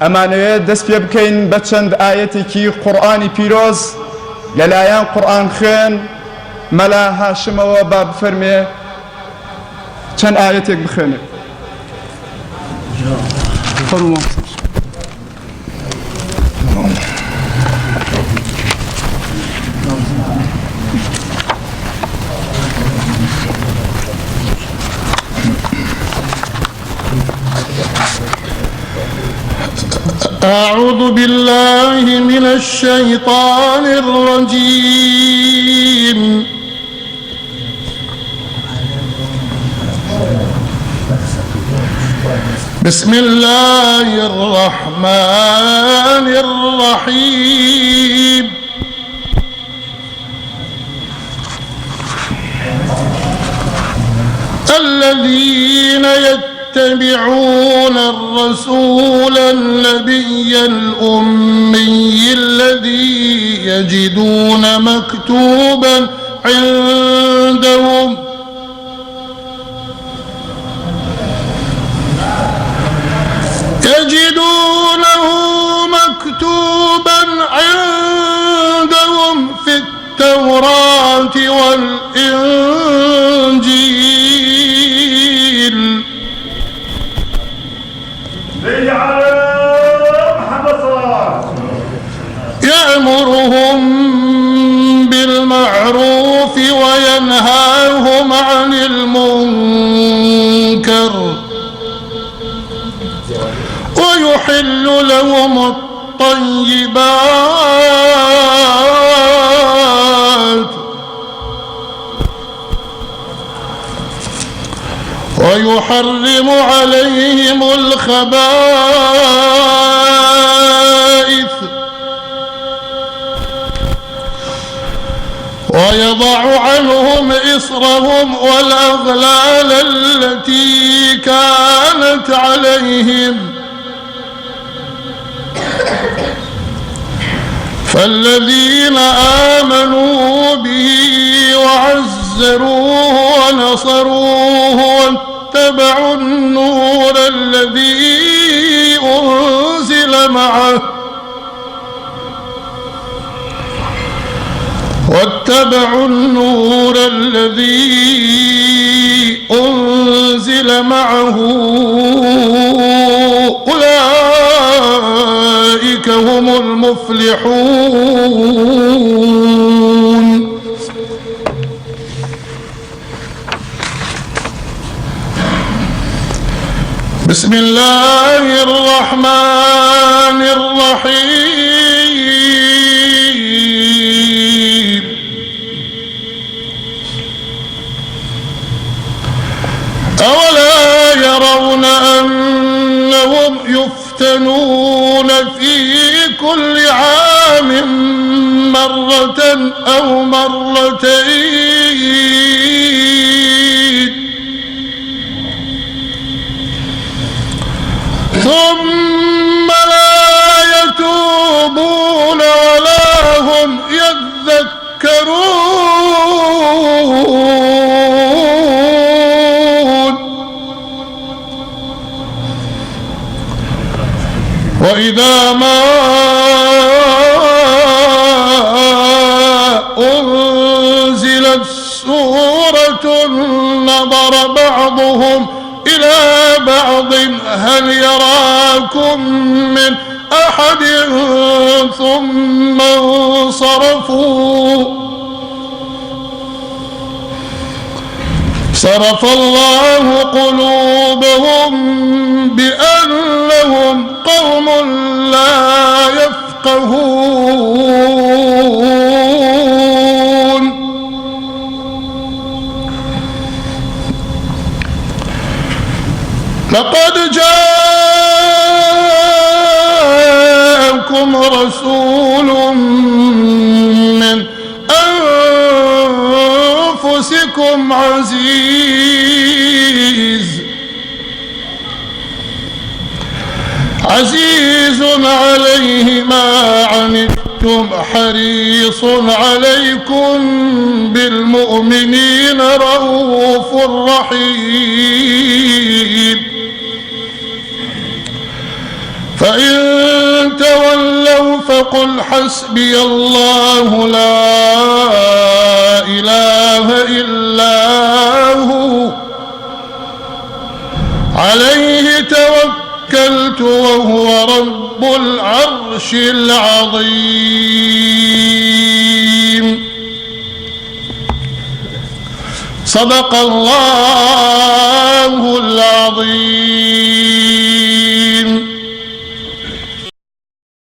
ئەمانەوێت دەست پێ بکەین بە چەند ئاەتێکی قورئانی پیرۆز لەلایەن قورئان خوێن مەلا هاشمەوە با بفەرمێ چەند ئاەتێک بخوێنێ. أعوذ بالله من الشيطان الرجيم. بسم الله الرحمن الرحيم. الذين يتبعون الرسول النبي الأمي الذي يجدون مكتوبا عندهم في التوراة والإنجيل يأمرهم بالمعروف وينهاهم عن المنكر ويحل لهم الطيبات ويحرم عليهم الخبائث ويضع عنهم إصرهم والأغلال التي كانت عليهم فالذين آمنوا به وعزروه ونصروه واتبعوا النور الذي أنزل معه أولئك هم المفلحون. بسم الله الرحمن الرحيم. أولا يرون أنهم يفتنون في كل عام مرة أو مرتين ثم لا يتوبون ولا هم يذكرون وإذا ما أنزلت سورة نظر بعضهم إلى بعض هل يراكم من أحد ثم انصرفوا صرف الله قلوبهم بأنهم قوم لا يفقهون. لقد جاءكم رسول من أنفسكم عزيز عليه ما عنتم حريص عليكم بالمؤمنين رؤوف رحيم. فإن تولوا فقل حسبي الله لا إله إلا هو عليه توكلت وهو رب العرش العظيم. صدق الله العظيم.